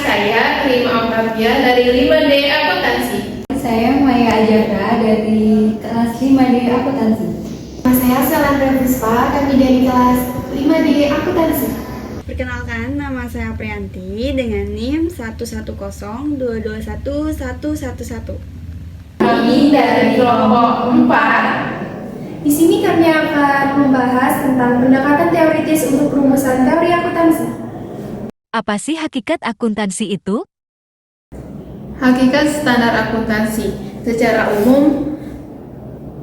saya Rima Octavia dari 5D Akuntansi. Saya Maya Ajarda dari kelas 5D Akuntansi. Saya Selandra Puspa, kami dari kelas 5D Akuntansi. Perkenalkan, nama saya Priyanti dengan NIM 110221111. Kami dari kelompok 4. Di sini kami akan membahas tentang pendekatan teoritis untuk rumusan teori akuntansi. Apa sih hakikat akuntansi itu? Hakikat standar akuntansi secara umum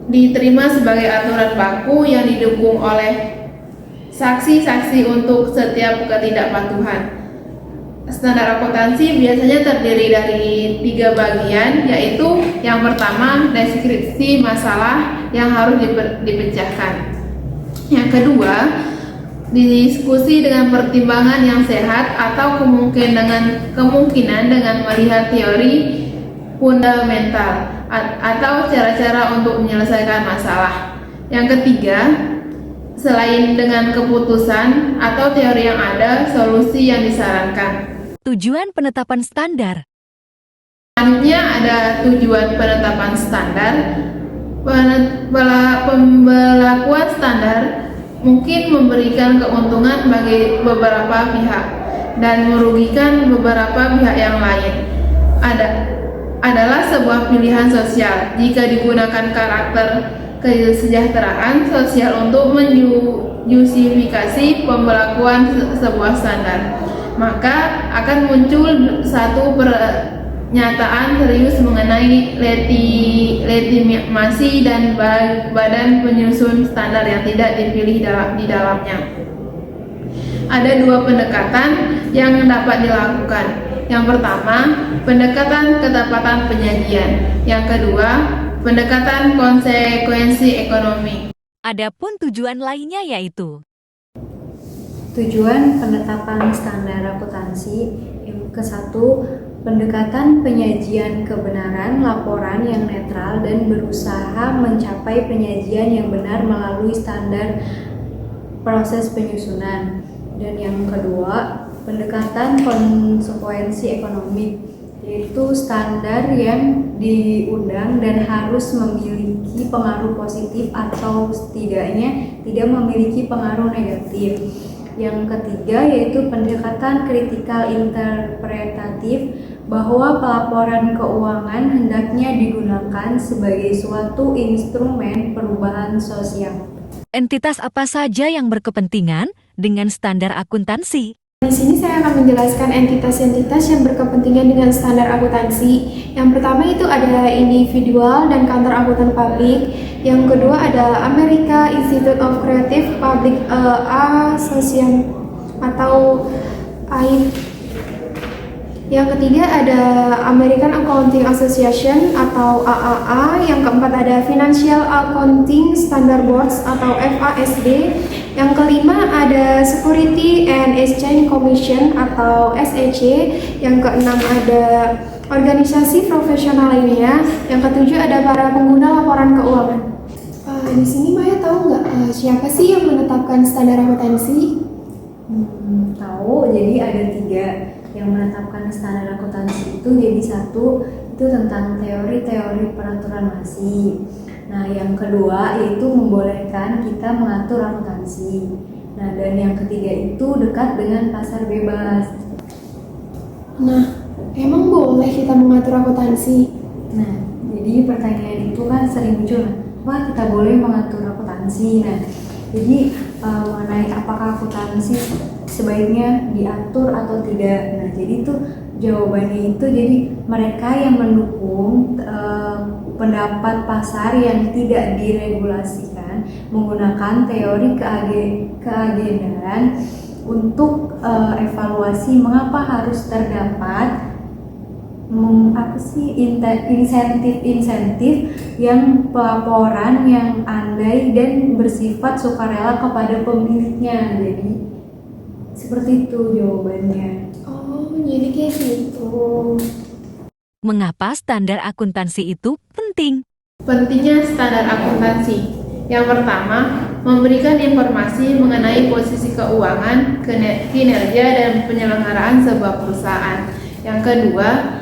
diterima sebagai aturan baku yang didukung oleh saksi-saksi untuk setiap ketidakpatuhan. Standar akuntansi biasanya terdiri dari 3 bagian, yaitu yang pertama deskripsi masalah yang harus dipecahkan. Yang kedua, diskusi dengan pertimbangan yang sehat atau kemungkinan dengan melihat teori fundamental atau cara-cara untuk menyelesaikan masalah. Yang ketiga, selain dengan keputusan atau teori yang ada, solusi yang disarankan. Tujuan penetapan standar. Selanjutnya ada tujuan penetapan standar. Pembelakuan standar mungkin memberikan keuntungan bagi beberapa pihak dan merugikan beberapa pihak yang lain. Adalah sebuah pilihan sosial jika digunakan karakter kesejahteraan sosial untuk menjustifikasi pembelakuan sebuah standar, maka akan muncul satu pernyataan serius mengenai legitimasi dan badan penyusun standar yang tidak dipilih di dalamnya. Ada 2 pendekatan yang dapat dilakukan. Yang pertama, pendekatan ketepatan penyajian. Yang kedua, pendekatan konsekuensi ekonomi. Adapun tujuan lainnya yaitu Tujuan penetapan standar akuntansi yang ke-1, pendekatan penyajian kebenaran laporan yang netral dan berusaha mencapai penyajian yang benar melalui standar proses penyusunan. Dan yang kedua, pendekatan konsekuensi ekonomi, yaitu standar yang diundang dan harus memiliki pengaruh positif atau setidaknya tidak memiliki pengaruh negatif. Yang ketiga yaitu pendekatan kritikal interpretatif, bahwa pelaporan keuangan hendaknya digunakan sebagai suatu instrumen perubahan sosial. entitas apa saja yang berkepentingan dengan standar akuntansi. Di sini saya akan menjelaskan entitas-entitas yang berkepentingan dengan standar akuntansi. Yang pertama itu ada individual dan kantor akuntan publik. Yang kedua ada America Institute of Creative Public Association atau AIP. Yang ketiga ada American Accounting Association atau AAA. Yang keempat ada Financial Accounting Standard Boards atau FASB. Yang kelima ada Security and Exchange Commission atau SEC. Yang keenam ada organisasi profesional lainnya. Yang ketujuh ada para pengguna laporan keuangan. Di sini Maya tahu nggak siapa sih yang menetapkan standar akuntansi? Tahu, jadi ada 3 yang menetapkan standar akuntansi itu. Jadi 1 itu tentang teori-teori peraturan masih. Nah, yang kedua yaitu membolehkan kita mengatur akuntansi. Nah, dan yang ketiga itu dekat dengan pasar bebas. Nah, emang boleh kita mengatur akuntansi? Nah, jadi pertanyaan itu kan sering muncul, wah kita boleh mengatur akuntansi. Nah, jadi mengenai apakah akuntansi sebaiknya diatur atau tidak. Nah, jadi itu jawabannya itu jadi mereka yang mendukung pendapat pasar yang tidak diregulasikan menggunakan teori keagendaan untuk evaluasi mengapa harus terdapat insentif yang pelaporan yang andai dan bersifat sukarela kepada pemiliknya. Jadi seperti itu jawabannya. Oh, jadi kayak gitu. Mengapa standar akuntansi itu penting? Pentingnya standar akuntansi. Yang pertama, memberikan informasi mengenai posisi keuangan, kinerja, dan penyelenggaraan sebuah perusahaan. Yang kedua,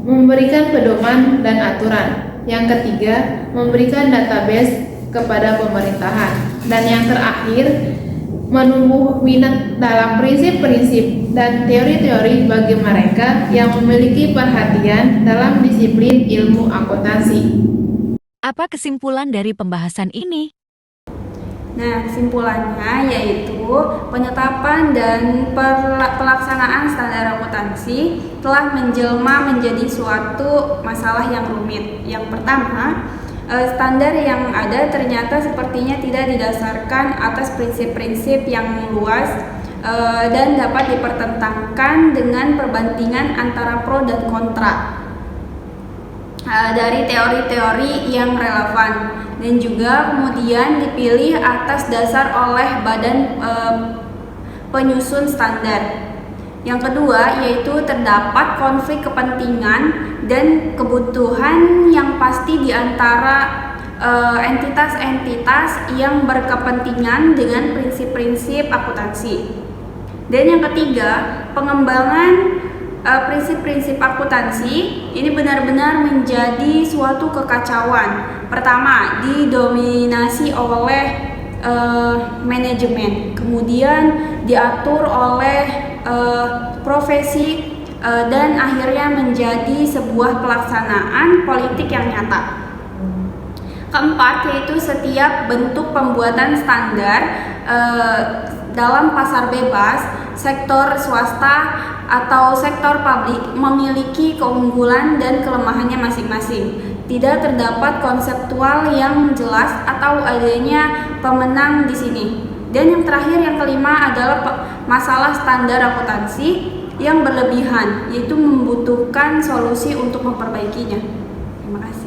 memberikan pedoman dan aturan. Yang ketiga, memberikan database kepada pemerintahan. Dan yang terakhir, menumbuh minat dalam prinsip-prinsip dan teori-teori bagi mereka yang memiliki perhatian dalam disiplin ilmu akuntansi. Apa kesimpulan dari pembahasan ini? Nah, kesimpulannya yaitu penetapan dan pelaksanaan standar akuntansi telah menjelma menjadi suatu masalah yang rumit. Yang pertama, standar yang ada ternyata sepertinya tidak didasarkan atas prinsip-prinsip yang luas dan dapat dipertentangkan dengan perbandingan antara pro dan kontra dari teori-teori yang relevan, dan juga kemudian dipilih atas dasar oleh badan penyusun standar. Yang kedua yaitu terdapat konflik kepentingan dan kebutuhan yang pasti di antara entitas-entitas yang berkepentingan dengan prinsip-prinsip akuntansi. Dan yang ketiga, pengembangan prinsip-prinsip akuntansi ini benar-benar menjadi suatu kekacauan. Pertama, didominasi oleh manajemen, kemudian diatur oleh profesi, dan akhirnya menjadi sebuah pelaksanaan politik yang nyata. Keempat, yaitu setiap bentuk pembuatan standar dalam pasar bebas, sektor swasta atau sektor publik memiliki keunggulan dan kelemahannya masing-masing. Tidak terdapat konseptual yang jelas atau adanya pemenang di sini. Dan yang terakhir, yang kelima adalah masalah standar akuntansi yang berlebihan, yaitu membutuhkan solusi untuk memperbaikinya. Terima kasih.